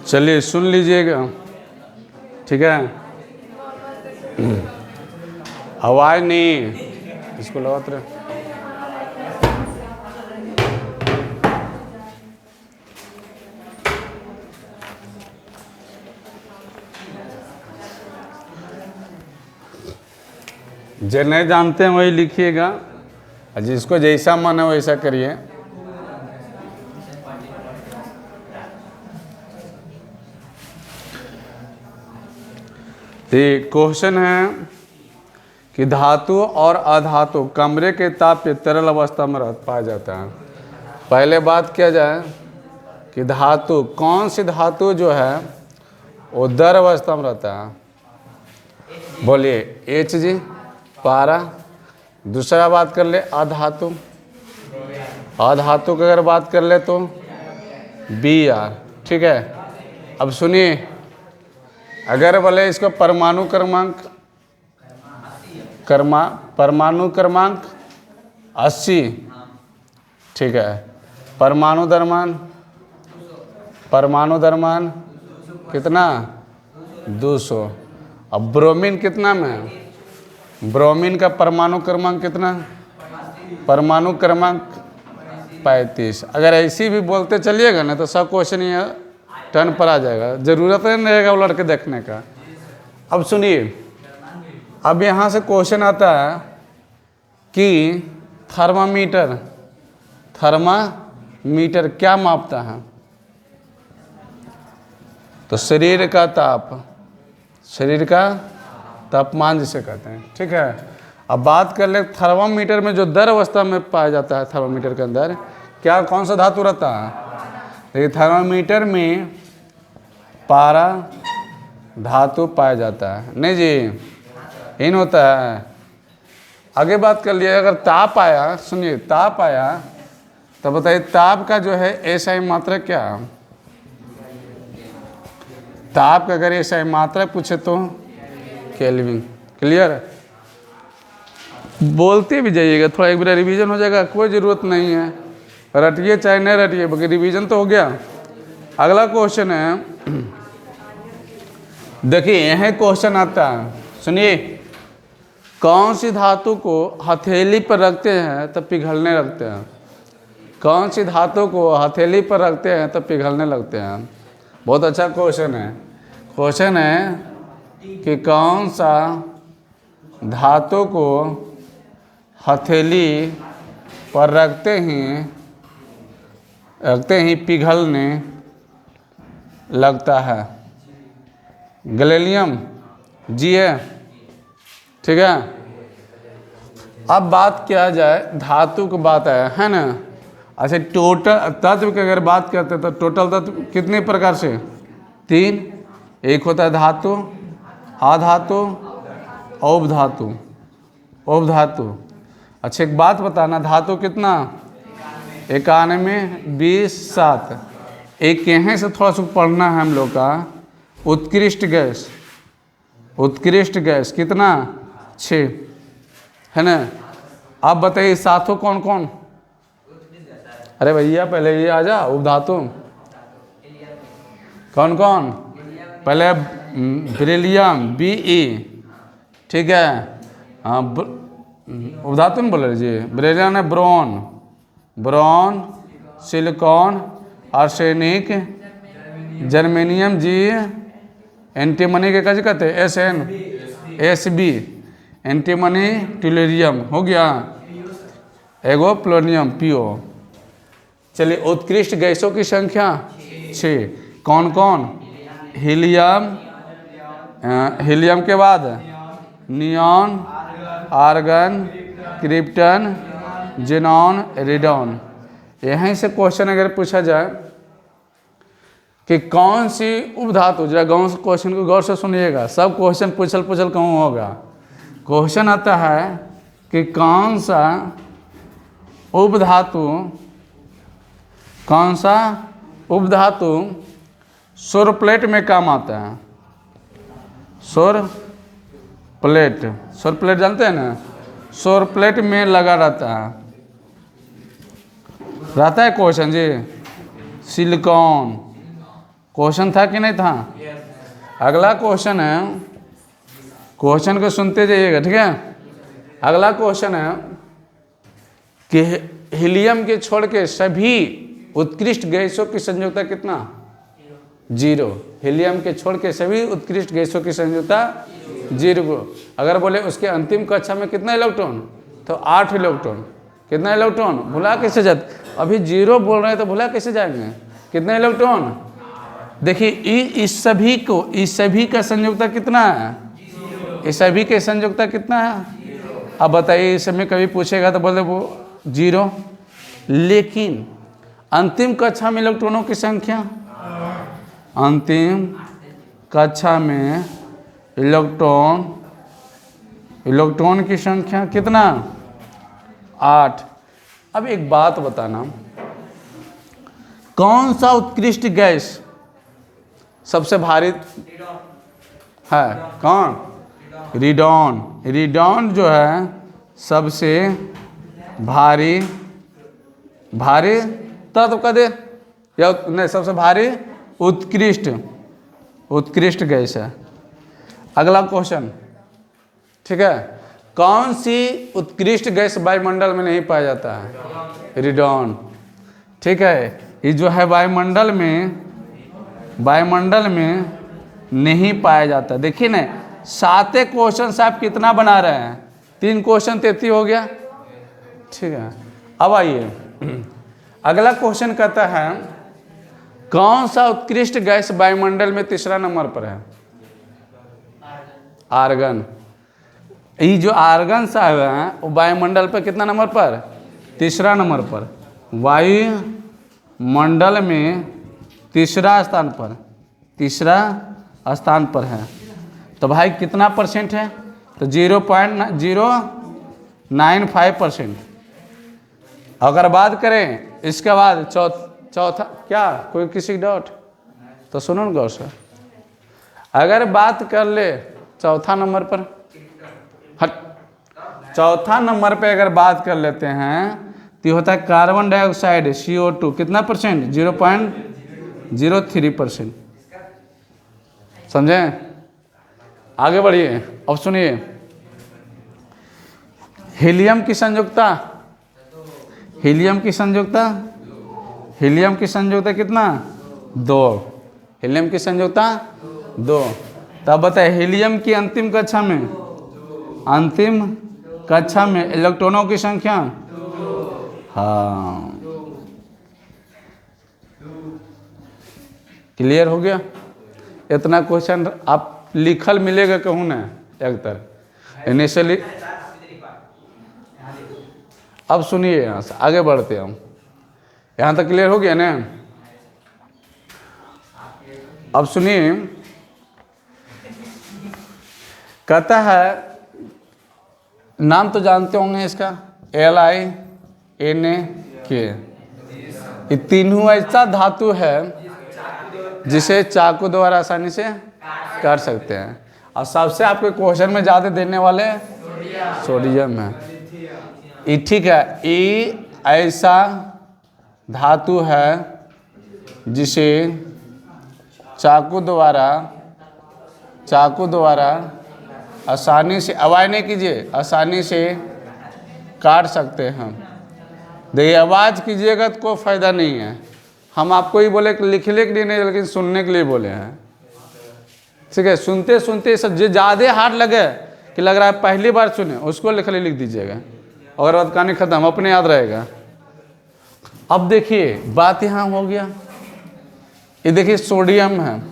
चलिए सुन लीजिएगा, ठीक है। आवाज नहीं, इसको लगाते रहे। जो नहीं जानते हैं वही लिखिएगा, जिसको जैसा मन है वैसा करिए। क्वेश्चन है कि धातु और अधातु कमरे के ताप पे तरल अवस्था में पाया जाता है। पहले बात किया जाए कि धातु, कौन सी धातु जो है वो द्रव अवस्था में रहता है? बोलिए एच जी, पारा। दूसरा बात कर ले अधातु, अधातु की अगर बात कर ले तो बी आर, ठीक है। अब सुनिए, अगर बोले इसको परमाणु क्रमांक, परमाणु क्रमांक 80, ठीक है। परमाणु द्रव्यमान कितना? 200। अब ब्रोमीन कितना में? ब्रोमीन का परमाणु क्रमांक कितना? परमाणु क्रमांक 35। अगर ऐसी भी बोलते चलिएगा ना तो सब क्वेश्चन ये टर्न पर आ जाएगा, ज़रूरत नहीं रहेगा वो लड़के देखने का। अब सुनिए, अब यहाँ से क्वेश्चन आता है कि थर्मामीटर क्या मापता है? तो शरीर का तापमान जिसे कहते हैं, ठीक है। अब बात कर ले थर्मामीटर में जो द्रव अवस्था में पाया जाता है, थर्मामीटर के अंदर क्या कौन सा धातु रहता है? देखिए थर्मामीटर में पारा धातु पाया जाता है, नहीं जी, इन होता है। आगे बात कर लिए, अगर ताप आया, सुनिए ताप आया तो बताइए ताप का जो है एसआई मात्रक क्या? ताप का अगर एसआई मात्रक पूछे तो केल्विन। क्लियर? बोलते भी जाइएगा, थोड़ा एक बार रिवीजन हो जाएगा, कोई ज़रूरत नहीं है रटिए चाहे नहीं रटिए, बाकी रिवीजन तो हो गया। अगला क्वेश्चन है, देखिए यह क्वेश्चन आता है, सुनिए, कौन सी धातु को हथेली पर रखते हैं तो पिघलने लगते हैं? कौन सी धातु को हथेली पर रखते हैं तो पिघलने लगते हैं? बहुत अच्छा क्वेश्चन है। क्वेश्चन है कि कौन सा धातु को हथेली पर रखते ही पिघलने लगता है? गैलियम जी है, ठीक है। अब बात किया जाए धातु की बात है ना। अच्छा, टोटल तत्व की अगर बात करते हैं तो टोटल तत्व कितने प्रकार से? 3। एक होता है धातु, अधातु, औपधातु। अच्छा एक बात बताना, धातु कितना? 91, 20, 7। एक यहाँ से थोड़ा सा पढ़ना है हम लोग का, उत्कृष्ट गैस कितना? 6, है ना। अब बताइए साथों कौन कौन? अरे भैया पहले ये आ जा, उपधातु कौन कौन? पहले बेरिलियम Be, ठीक है। हाँ उपधातु में बोल लीजिए, बेरिलियम है ब्रोन, सिलिकॉन, आर्सेनिक, जर्मेनियम जी, एंटीमनी के कैसे कहते हैं? SB, एंटीमनी ट्यूलेरियम हो गया, एगो प्लोनियम PO। चलिए उत्कृष्ट गैसों की संख्या 6। कौन कौन? हीलियम के बाद neon, argon, krypton, xenon, radon. यहीं से क्वेश्चन अगर पूछा जाए कि कौन सी उपधातु, जरा क्वेश्चन को गौर से सुनिएगा, सब क्वेश्चन पूछल कहूँ होगा। क्वेश्चन आता है कि कौन सा उपधातु सौर प्लेट में काम आता है? सौर प्लेट जानते हैं ना, सौर प्लेट में लगा रहता है क्वेश्चन जी। सिलिकॉन, क्वेश्चन था कि नहीं था? अगला क्वेश्चन है, क्वेश्चन को सुनते जाइएगा, ठीक है। अगला क्वेश्चन है कि हीलियम के छोड़ के सभी उत्कृष्ट गैसों की संयोजकता कितना? 0। हीलियम के छोड़ के सभी उत्कृष्ट गैसों की संयोजकता 0। अगर बोले उसके अंतिम कक्षा में कितना इलेक्ट्रॉन, तो 8 इलेक्ट्रॉन। कितना इलेक्ट्रॉन? भुला कैसे जाते? अभी 0 बोल रहे हैं तो भुला कैसे जाएंगे? कितने इलेक्ट्रॉन? देखिए इस सभी का संयोजकता कितना है? इस सभी के संयोजकता कितना है? अब बताइए, इस समय कभी पूछेगा तो बोले वो 0। लेकिन अंतिम कक्षा में इलेक्ट्रॉनों की संख्या, अंतिम कक्षा में इलेक्ट्रॉन की संख्या कितना? 8। अब एक बात बताना, कौन सा उत्कृष्ट गैस सबसे भारी है? कौन? रेडॉन। रेडॉन जो है सबसे भारी तत्व का दे या नहीं, सबसे भारी उत्कृष्ट गैस है। अगला क्वेश्चन, ठीक है। कौन सी उत्कृष्ट गैस वायुमंडल में नहीं पाया जाता है? रेडॉन, ठीक है। ये जो है वायुमंडल में नहीं पाया जाता। देखिए ना, 7 क्वेश्चन से आप कितना बना रहे हैं? 3 क्वेश्चन 33 हो गया, ठीक है। अब आइए, अगला क्वेश्चन कहता है कौन सा उत्कृष्ट गैस वायुमंडल में तीसरा नंबर पर है? आर्गन। ये जो आर्गन साहब है वो वायुमंडल पर कितना नंबर पर? तीसरा नंबर पर। वायुमंडल में तीसरा स्थान पर है। तो भाई कितना परसेंट है? तो 0.095%। अगर बात करें इसके बाद चौथा क्या, कोई किसी डाउट? तो सुनो ना गौर से, अगर बात कर ले चौथा नंबर पर, चौथा नंबर पे अगर बात कर लेते हैं तो होता है कार्बन डाइऑक्साइड CO2। कितना परसेंट? 0.03%। समझे? आगे बढ़िए। अब सुनिए, हीलियम की संयोजकता कितना? 2। हीलियम की संयोजकता 2। तब बताए हीलियम की अंतिम कक्षा में इलेक्ट्रॉनों की संख्या? हाँ, क्लियर हो गया? इतना क्वेश्चन आप लिखल मिलेगा कहूँ ना एक तरह इनिशियली। अब सुनिए, यहाँ से आगे बढ़ते हैं हम। यहाँ तक क्लियर हो गया ना? अब सुनिए, कहता है, नाम तो जानते होंगे इसका, LiNa ये तीनों ऐसा धातु है जिसे चाकू द्वारा आसानी से कर सकते हैं। और सबसे आपके क्वेश्चन में ज़्यादा देने वाले सोडियम है। ये ठीक है, ये ऐसा धातु है जिसे चाकू द्वारा आसानी से, आवाज़ नहीं कीजिए, आसानी से काट सकते हैं। देखिए, आवाज़ कीजिएगा तो कोई फ़ायदा नहीं है। हम आपको ही बोले कि लिखने के लिए नहीं, लेकिन सुनने के लिए बोले हैं, ठीक है। सुनते सुनते सब जो ज़्यादा हार्ड लगे कि लग रहा है पहली बार सुने, उसको लिख दीजिएगा, और बाद कहानी ख़त्म, अपने याद रहेगा। अब देखिए, बात यहाँ हो गया। ये देखिए सोडियम है,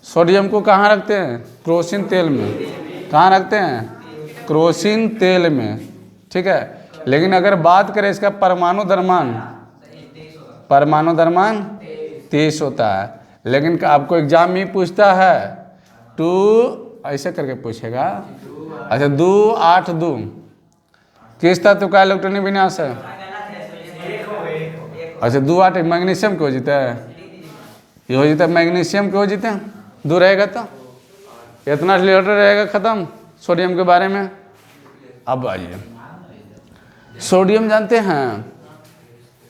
सोडियम को कहाँ रखते हैं? क्रोसिन तेल में। कहाँ रखते हैं? क्रोसिन तेल में, ठीक है। लेकिन अगर बात करें इसका परमाणु द्रव्यमान 23 होता है। लेकिन आपको एग्जाम में पूछता है 2 ऐसे करके पूछेगा। अच्छा, 2 8 2 किस तत्व का इलेक्ट्रॉनिक विन्यास है? अच्छा, 2 8 मैग्नीशियम के हो जीता है, ये हो जीता है मैग्नीशियम के हो जीते हैं। 2 रहेगा तो इतना लीटर रहेगा, ख़त्म सोडियम के बारे में। अब आइए, सोडियम जानते हैं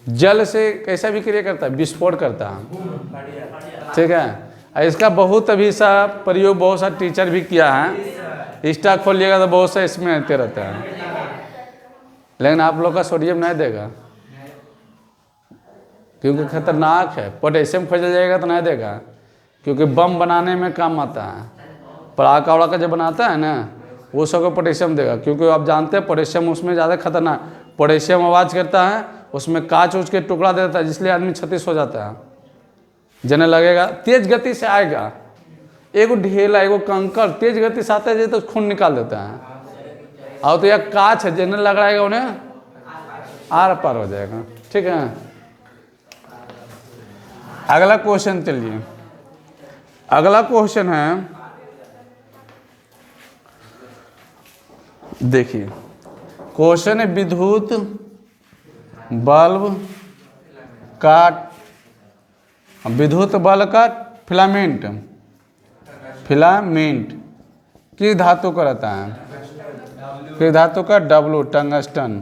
जल से कैसा भी क्रिया करता है? विस्फोट करता है, ठीक है। इसका बहुत अभी सा प्रयोग बहुत सा टीचर भी किया है, इंस्टा खोलिएगा तो बहुत सा इसमें आते रहता है, लेकिन आप लोग का सोडियम नहीं देगा क्योंकि खतरनाक है। पोटेशियम खोजा जाएगा तो नहीं देगा क्योंकि बम बनाने में काम आता है, पड़ाका वड़ाका जब बनाता है ना वो सबको पोटेशियम देगा, क्योंकि आप जानते हैं पोटेशियम उसमें ज़्यादा खतरनाक, पोटेशियम आवाज़ करता है, उसमें कांच उच के टुकड़ा दे देता है, जिसलिए आदमी क्षतिस हो जाता है, जने लगेगा तेज गति से आएगा, एगो ढेला एगो कंकड़ तेज गति से आता है तो खून निकाल देता है, और तो यह कांच है जने लग रहा उन्हें आर पार हो जाएगा। ठीक है, अगला क्वेश्चन चलिए। अगला क्वेश्चन है, देखिए क्वेश्चन है विद्युत बल्ब का फिलामेंट किस धातु का रहता है? किस धातु का? W, tungsten.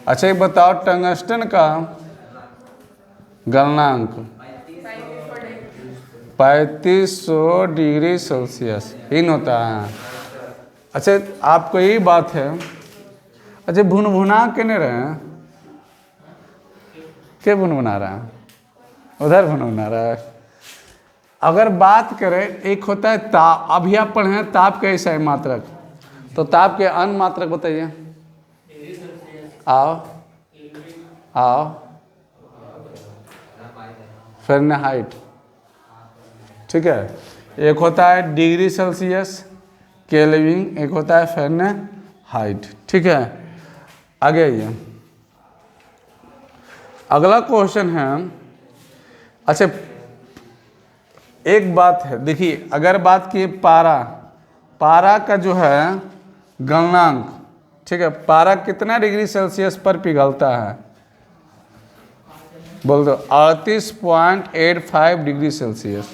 अच्छा ये बताओ टंगस्टन का गलनांक 3500 डिग्री सेल्सियस इन होता है। अच्छा आपको यही बात है, अच्छा भुनभुना के नहीं रहे हैं, क्या भुनभुना रहा है? उधर भुनभुना रहा है। अगर बात करें एक होता है ताप, अभी आप पढ़े हैं ताप के ऐसा है मात्रक, तो ताप के अन्य मात्रक बताइए। आओ फ़ारेनहाइट। ठीक है, एक होता है डिग्री सेल्सियस केल्विन, एक होता है फ़ारेनहाइट। ठीक है, आगे आइए। अगला क्वेश्चन है, अच्छा एक बात है देखिए, अगर बात की पारा का जो है गलनांक, ठीक है, पारा कितना डिग्री सेल्सियस पर पिघलता है? बोल दो 38.85 डिग्री सेल्सियस,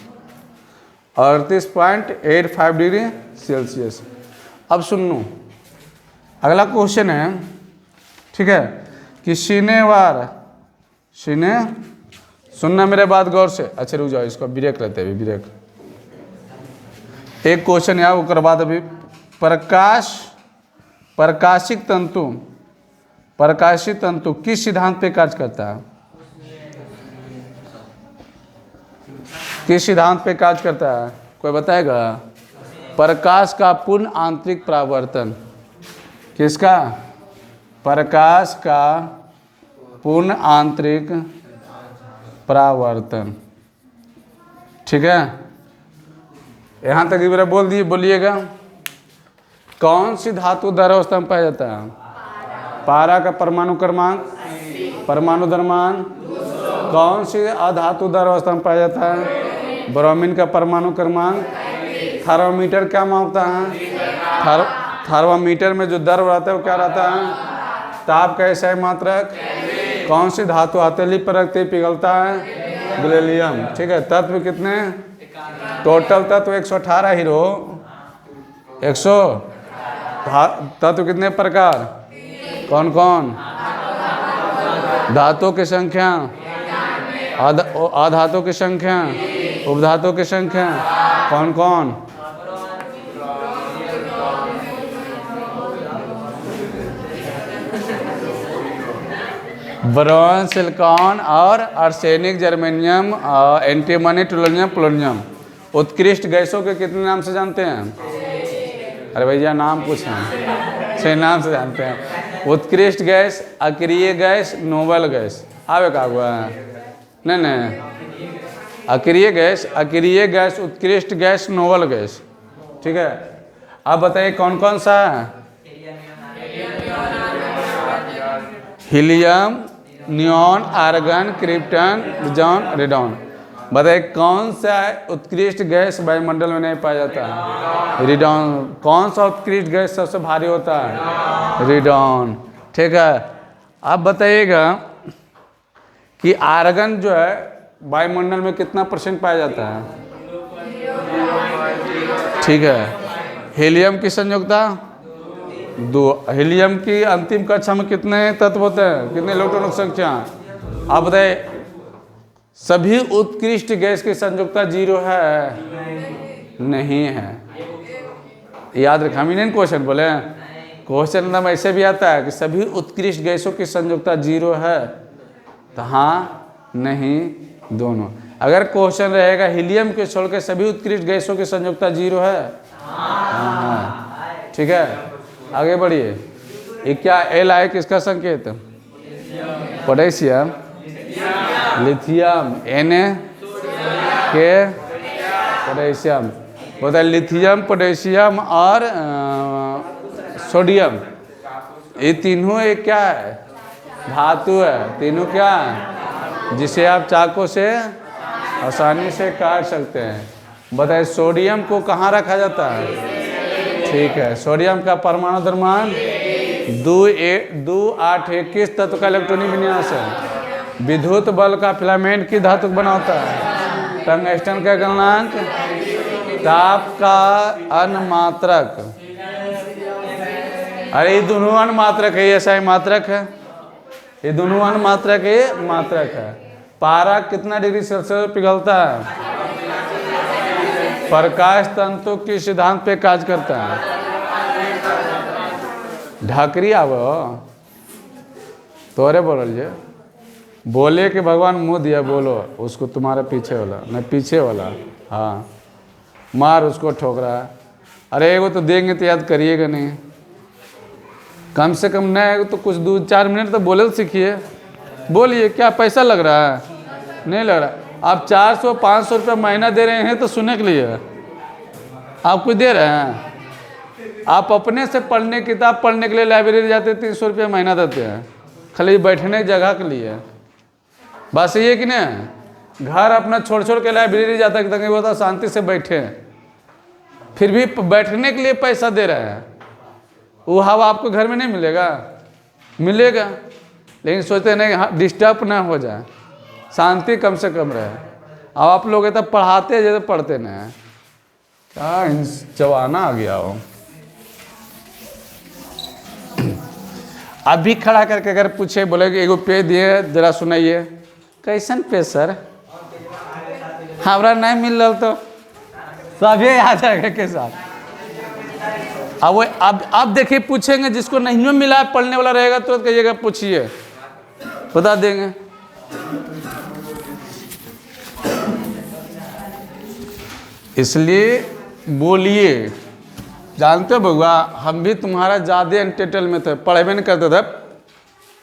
38.85 डिग्री सेल्सियस। अब सुन लो, अगला क्वेश्चन है, ठीक है, कि सुनना मेरे बात गौर से। अच्छा रुक जाओ, इसको ब्रेक रहते अभी ब्रेक। एक क्वेश्चन है उसके बाद अभी प्रकाशित तंतु किस सिद्धांत पे कार्य करता है? किस सिद्धांत पे कार्य करता है कोई बताएगा? प्रकाश का पूर्ण आंतरिक परावर्तन। किसका? प्रकाश का पूर्ण आंतरिक परावर्तन। ठीक है, यहाँ तक एक बार बोल दिए, बोलिएगा। कौन सी धातु धारा अवस्था में पाया जाता है? पारा का परमाणु क्रमांक, परमाणु द्रव्यमान। कौन सी अधातु धारा अवस्था में पाया जाता है? ब्रोमीन का परमाणु क्रमांक। थर्मामीटर क्या मापता है? थर्मामीटर में जो द्रव रहता है वो क्या रहता है? ताप का एसआई मात्रक। कौन सी धातु हथेली पर रखते पिघलता है? गैलियम। ठीक है, तत्व कितने? टोटल तत्व 118 हीरो 100। तत्व कितने प्रकार? कौन कौन? धातु की संख्या, अधातु की संख्या, उपधातु की संख्या। कौन कौन? बोरॉन, सिलिकॉन और आर्सेनिक, जर्मेनियम, एंटीमनी, टूलोनियम, पोलोनियम। उत्कृष्ट गैसों के कितने नाम से जानते हैं? अरे भैया नाम पूछें, 6 नाम से जानते हैं। उत्कृष्ट गैस, अक्रिय गैस, नोबल गैस। आवे का हुआ है? नहीं, अक्रिय गैस, उत्कृष्ट गैस, नोबल गैस। ठीक है, अब बताइए कौन कौन सा है? Helium, neon, argon, krypton, xenon, radon. बताइए कौन सा उत्कृष्ट गैस वायुमंडल में नहीं पाया जाता है? रेडॉन। कौन सा उत्कृष्ट गैस सबसे भारी होता है? रेडॉन। ठीक है, अब बताइएगा कि आर्गन जो है वायुमंडल में कितना % पाया जाता है? ठीक है, हीलियम की संयोजकता 2। हीलियम की अंतिम कक्षा में कितने तत्व होते हैं? कितने इलेक्ट्रॉनों की संख्या? आप बताइए सभी उत्कृष्ट गैस की संयोजकता 0 है? नहीं है। याद रखा, हम इंडियन क्वेश्चन बोले, क्वेश्चन एकदम ऐसे भी आता है कि सभी उत्कृष्ट गैसों की संयोजकता 0 है, तो हाँ नहीं दोनों। अगर क्वेश्चन रहेगा हीलियम के छोड़ के सभी उत्कृष्ट गैसों की संयोजकता 0 है, हाँ, ठीक है। आगे बढ़िए। ये क्या एल आए किसका संकेत? पोटेशियम, लिथियम, Na के पोटेशियम, बोलते लिथियम, पोटेशियम और सोडियम, ये तीनों एक क्या है? धातु है। तीनों क्या है? जिसे आप चाकू से आसानी से काट सकते हैं। बताइए सोडियम को कहाँ रखा जाता है? ठीक है, सोडियम का परमाणु द्रव्यमान 281 तत्व का इलेक्ट्रॉनिक विन्यास है। विद्युत बल का फिलामेंट की धातु बनाता है। टंगस्टन का गलनांक, ताप का अनमात्रक, अरे ये दोनों अनमात्रक है, ऐसा ही मात्रक है, ये दोनों अनमात्रक है, मात्रक है। पारा कितना डिग्री सेल्सियस पिघलता है? प्रकाश तंतु के सिद्धांत पे कार्य करता है। ढाकरी आवो तोरे बोल जे बोले कि भगवान मुँह दिया बोलो उसको, तुम्हारे पीछे वाला नहीं पीछे वाला, हाँ मार उसको ठोकरा। अरे वो तो देंगे तो याद करिएगा नहीं, कम से कम नहीं तो कुछ 2-4 मिनट तो बोले तो सीखिए। बोलिए, क्या पैसा लग रहा है? नहीं लग रहा। आप 400-500 रुपये महीना दे रहे हैं तो सुनने के लिए आपको दे रहे हैं। आप अपने से पढ़ने, किताब पढ़ने के लिए लाइब्रेरी जाते 300 रुपये महीना देते हैं, खाली बैठने की जगह के लिए। बस ये कि नहीं, घर अपना छोड़ छोड़ के लाइब्रेरी जाता कि वो तो शांति से बैठे, फिर भी बैठने के लिए पैसा दे रहे हैं। वो हवा आपको घर में नहीं मिलेगा? मिलेगा, लेकिन सोचते नहीं डिस्टर्ब ना हो जाए, शांति कम से कम रहे। अब आप लोग तो पढ़ाते जैसे पढ़ते नहीं, क्या जवाना आ गया हो। अभी खड़ा करके अगर पूछे, बोले कि एगो पे दिए जरा सुनाइए, कैसन पे सर? हमारा नहीं मिल रहा तो सभी आ जाएगा के साथ। अब वो अब देखिए पूछेंगे, जिसको नहीं मिला पढ़ने वाला रहेगा तो कहिएगा पूछिए, बता देंगे। इसलिए बोलिए, जानते हो बउआ, हम भी तुम्हारा ज़्यादा एंटेटल में थे, पढ़े नहीं करते थे,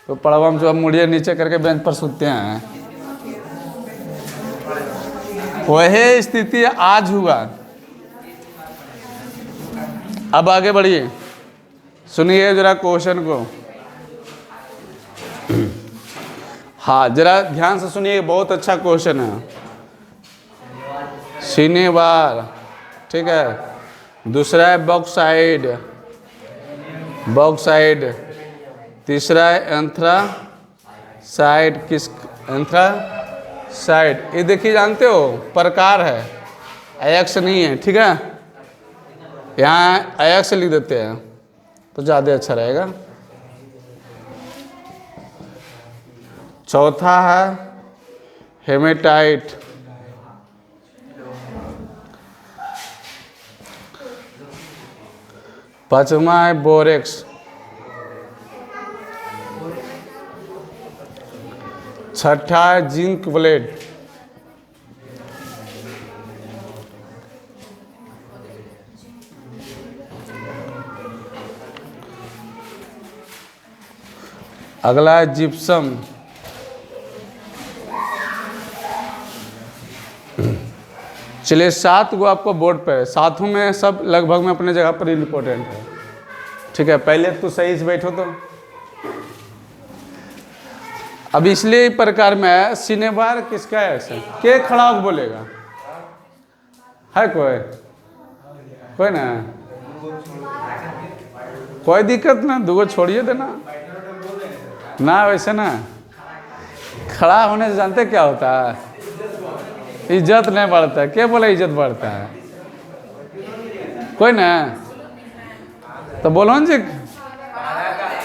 तो पढ़वा हम जो मुड़िए नीचे करके बेंच पर सोते हैं। वही स्थिति आज हुआ। अब आगे बढ़िए, सुनिए जरा क्वेश्चन को। हाँ जरा ध्यान से सुनिए, बहुत अच्छा क्वेश्चन है। सिनेबार, ठीक है। दूसरा है बॉक्साइड, बॉक्साइड। तीसरा है एंथ्रासाइड, किस एंथ्रासाइड, ये देखिए जानते हो प्रकार है, अयक्स नहीं है, ठीक है। यहाँ अयक्स लिख देते हैं तो ज़्यादा अच्छा रहेगा। चौथा है हेमेटाइट, पांचवा है बोरेक्स, छठा है जिंक ब्लेड, अगला है जिप्सम, चलिए 7 गो आपको बोर्ड पे, सातों में सब लगभग में अपने जगह पर इम्पोर्टेंट है, ठीक है। पहले तो सही से बैठो। तो अब इसलिए प्रकार में सिनेबार किसका है ऐसा, के खड़ा होकर बोलेगा? है कोई ना, कोई दिक्कत ना, 2 छोड़िए देना ना। वैसे ना खड़ा होने से जानते क्या होता है? इज्जत नहीं बढ़ता है। क्या बोले इज्जत बढ़ता है? कोई ना तो बोलो जी,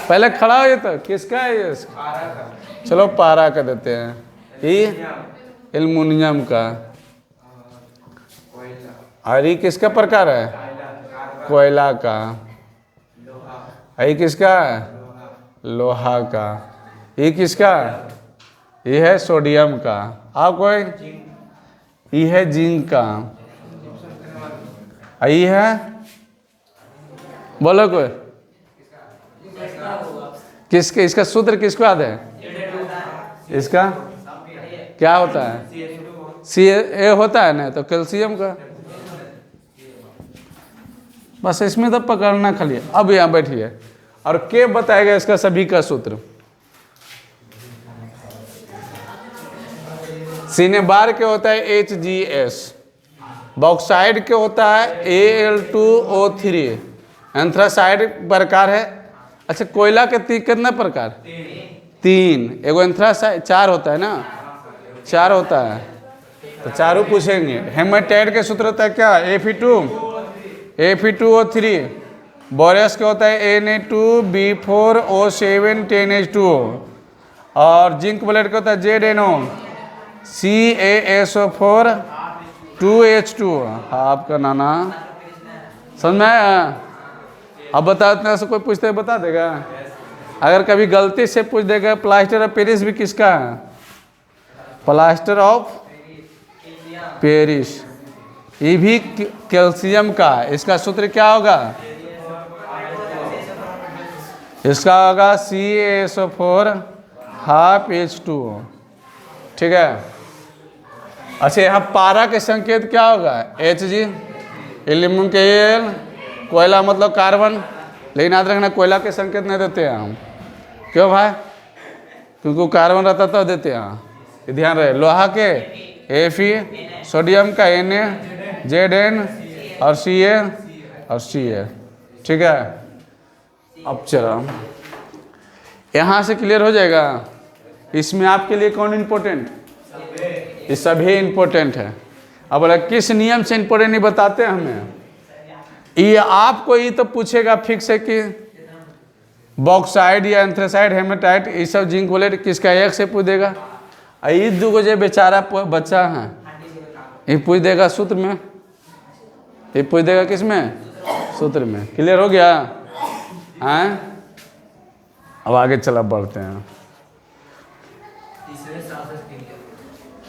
पहले खड़ा हो। ये तो किसका है ये? चलो पारा कर देते हैं। एल्युमिनियम का। और ये किसका प्रकार है? कोयला का। ये किसका है? लोहा का। ये किसका? ये है सोडियम का। आप कोई? ये है जिंक का। ये है, बोलो कोई, किसके? इसका सूत्र किसको याद है? इसका क्या होता है? Ca होता है ना, तो कैल्शियम का। बस इसमें तो पकड़ना खाली। अब यहाँ बैठिए और के बताएगा इसका सभी का सूत्र। सिनेबार के होता है HgS, बॉक्साइड के होता है Al2O3, एंथ्रासाइड प्रकार है। अच्छा, कोयला के कितने प्रकार? 3। एगो एंथ्रासाइड 4 होता है ना, 4 होता है, तो चारों पूछेंगे। हेमाटाइट के सूत्र होता है क्या? Fe2O3। बोरस के होता है Na2B4O7 10H2। और जिंक ब्लेड का होता है ZnO CaSO4 2H2। आपका नाना समझ में आया? अब बता, इतना से कोई पूछते बता देगा? अगर कभी गलती से पूछ देगा प्लास्टर ऑफ पेरिस भी किसका है? प्लास्टर ऑफ पेरिस, ये भी कैल्शियम का है। इसका सूत्र क्या होगा? इसका होगा CaSO4 हाफ H2। ठीक है। अच्छा, यहाँ पारा के संकेत क्या होगा? Hg। एल्यूमिनियम के Al, कोयला मतलब कार्बन। लेकिन याद रखना, कोयला के संकेत नहीं देते हैं हम। क्यों भाई? क्योंकि वो कार्बन रहता तो देते हैं, ये ध्यान रहे। लोहा के Fe, सोडियम का Na, Zn और Ca। ठीक है। अब चलो, यहाँ से क्लियर हो जाएगा। इसमें आपके लिए कौन इम्पोर्टेंट? ये सभी इम्पोर्टेंट है। अब बोला किस नियम से इम्पोर्टेंट नहीं बताते हमें? ये आपको ये तो पूछेगा फिक्स है कि बॉक्साइड या एंथ्रासाइड, हेमाटाइट, ये सब जिंक ब्लेड किसका? एक से पूछ देगा। ये दूगो जो बेचारा बच्चा है, ये पूछ देगा सूत्र में। ये पूछ देगा किस में? सूत्र में। क्लियर हो गया? हैं? अब आगे चला बढ़ते हैं।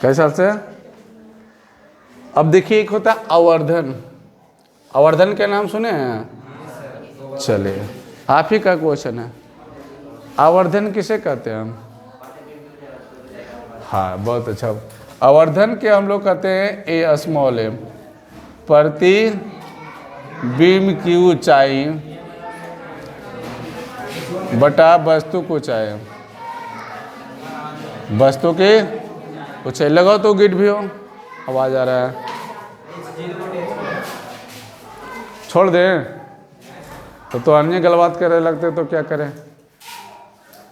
कैसा से? अब देखिए, एक होता है आवर्धन। आवर्धन के नाम सुने हैं? चलिए, आप ही का क्वेश्चन है। आवर्धन किसे कहते हैं हम? हाँ, बहुत अच्छा। आवर्धन के हम लोग कहते हैं A स्मॉल m, प्रति बीम की ऊंचाई बटा वस्तु की ऊंचाई। वस्तु की ऊंचाई लगाओ तो गिट भी हो। आवाज आ रहा है, छोड़ दे तो अन्य गलबात करे लगते तो क्या करें?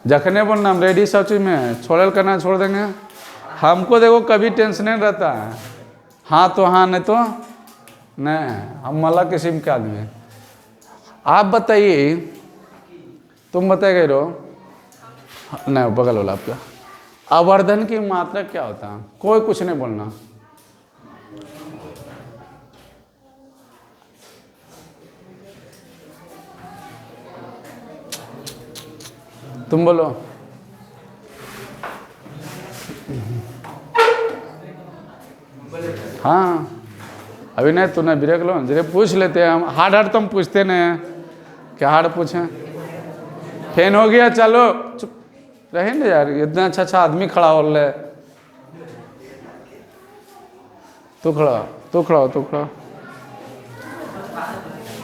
जखने बोलना हम रेडी सब चीज में, छोड़ल करना छोड़ देंगे। हमको देखो कभी टेंशन नहीं रहता है। हाँ तो हाँ, नहीं तो नहीं। हम मला किस्म के आदमी हैं। आप बताइए, तुम बताए रहो नहीं, बगल वाला आपका। आवर्धन की मात्रा क्या होता है? कोई कुछ नहीं बोलना। तुम बोलो। हाँ, अभी नहीं, तू नहीं ब्रेक लो, जरे पूछ लेते हैं हम। हार्ड तुम पूछते नहीं हैं। क्या हार्ड पूछें? फैन हो गया, चलो चुप रहे ना यार। इतना अच्छा आदमी खड़ा हो रहा है। तू खड़ा।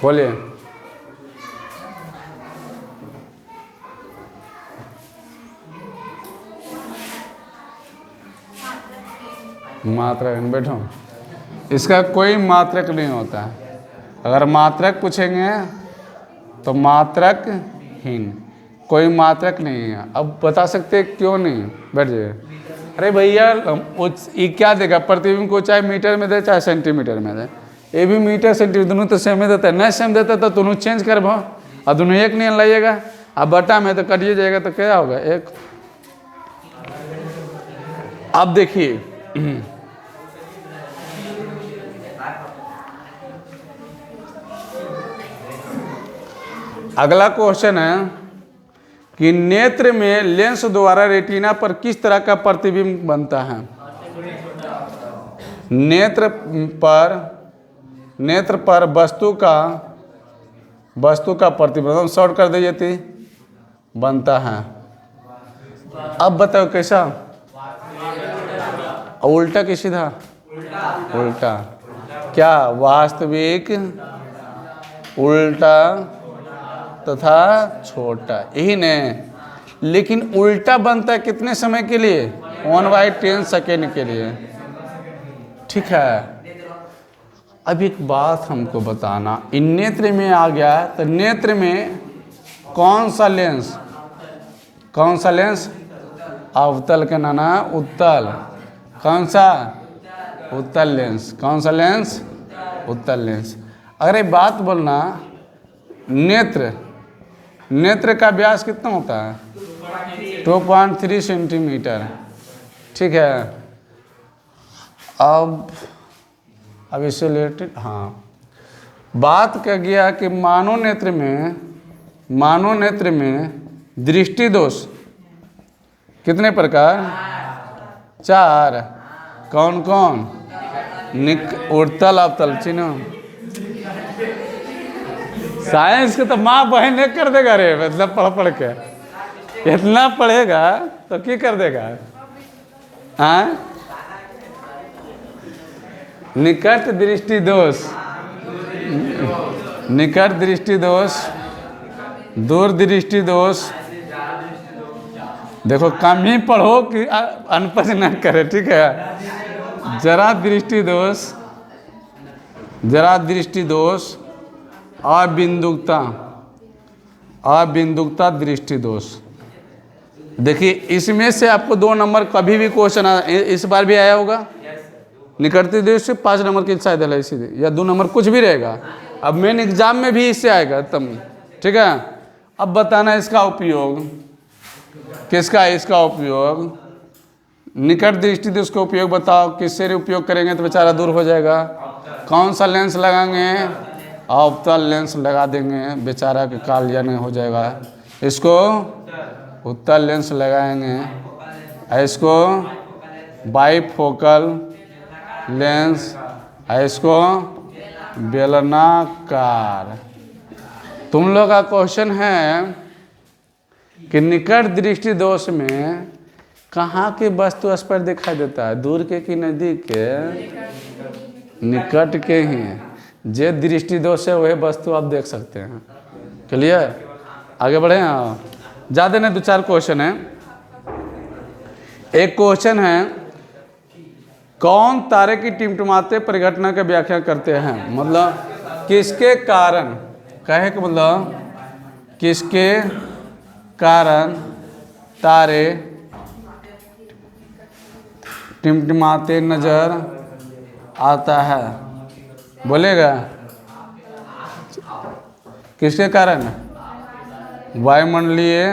बोलिए। मात्रक, बैठो। इसका कोई मात्रक नहीं होता है। अगर मात्रक पूछेंगे तो मात्रक हीन, कोई मात्रक नहीं है। अब बता सकते क्यों नहीं? बैठ जाइए। अरे भैया, ये क्या देगा? प्रतिबिंब को चाहे मीटर में दे चाहे सेंटीमीटर में दे, ये भी मीटर सेंटीमीटर दोनों तो सेम ही देता है। नहीं सेम देता तो दोनों चेंज कर भाव, और दोनों एक नहीं लाइएगा। अब बटा में तो कटिए जाएगा, तो क्या होगा? एक। अब देखिए, अगला क्वेश्चन है कि नेत्र में लेंस द्वारा रेटिना पर किस तरह का प्रतिबिंब बनता है। नेत्र पर वस्तु का प्रतिबिंब शॉर्ट कर दीजिए थी बनता है। अब बताओ कैसा, उल्टा कि सीधा? उल्टा। क्या वास्तविक, उल्टा तथा छोटा, यही ने। लेकिन उल्टा बनता है कितने समय के लिए? 1/10 सेकेंड के लिए। ठीक है। अब एक बात हमको बताना, इन नेत्र में आ गया तो नेत्र में कौन सा लेंस अवतल के नाना उत्तल। कौन सा? उत्तल लेंस। कौन सा लेंस? उत्तल लेंस। अगर ये बात बोलना, नेत्र का व्यास कितना होता है? 2.3 सेंटीमीटर। ठीक है। अब इससे रिलेटेड बात कर गया कि मानव नेत्र में दृष्टि दोष कितने प्रकार? 4। कौन कौन? उत्तल अवतल। चिन्ह साइंस के तो माँ बहन ने कर देगा रे, मतलब पढ़ के इतना पढ़ेगा तो क्या कर देगा। हाँ, निकट दृष्टि दोष, दूर दृष्टि दोष। देखो कम ही पढ़ो कि अनपढ़ न करे। ठीक है। जरा दृष्टि दोष, अबिंदुकता दृष्टि दोष। देखिए इसमें से आपको 2 नंबर कभी भी क्वेश्चन इस बार भी आया होगा। निकटती दृष्टि से 5 नंबर की शायद है इसी, या 2 नंबर कुछ भी रहेगा। अब मेन एग्जाम में भी इससे आएगा तब। ठीक है। अब बताना इसका उपयोग किसका है? इसका उपयोग निकट दृष्टि दोष का उपयोग बताओ, किससे उपयोग करेंगे तो बेचारा दूर हो जाएगा। कौन सा लेंस लगाएंगे? अवतल लेंस लगा देंगे, बेचारा के काल या नहीं हो जाएगा। इसको उत्तल लेंस लगाएंगे, इसको बाइफोकल लेंस, इसको बेलनाकार। तुम लोग का क्वेश्चन है कि निकट दृष्टि दोष में कहाँ की वस्तु स्पष्ट दिखाई देता है? दूर के कि नजदीक के? निकट के ही। जे दृष्टि दोष है वही वस्तु आप देख सकते हैं। क्लियर? आगे बढ़े। ज़्यादा नहीं, 2-4 क्वेश्चन है। एक क्वेश्चन है, कौन तारे की टिमटिमाते परिघटना की व्याख्या करते हैं? मतलब किसके कारण, कहे कि मतलब किसके कारण तारे टिमटिमाते नजर आता है? बोलेगा किसके कारण? वायुमंडलीय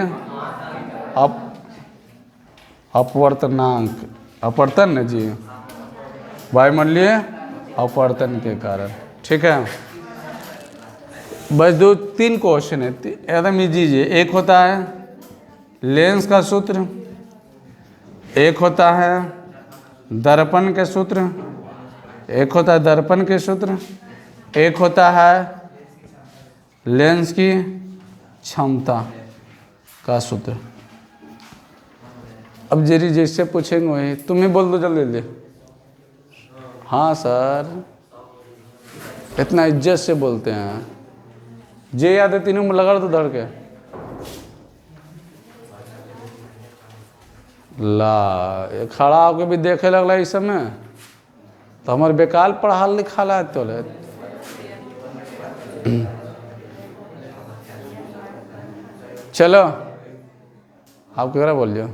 अपवर्तनांक, अपवर्तन न जी, वायुमंडलीय अपवर्तन के कारण। ठीक है। बस 2-3 क्वेश्चन है, एकदम इजी जी। एक होता है लेंस का सूत्र, एक होता है दर्पण के सूत्र, एक होता है दर्पण के सूत्र, एक होता है लेंस की क्षमता का सूत्र। अब जेरी जैसे पूछेंगे वही तुम ही बोल दो जल्दी जल्दी। हाँ सर, इतना इज्जत से बोलते हैं। जे याद है तीनों में लगा दो धड़ के। ला ये खड़ा होकर भी देखे लगला इस समय तो हमारे बेकार पढ़ा लिखा ला तो चलो आप क्या बोलिए।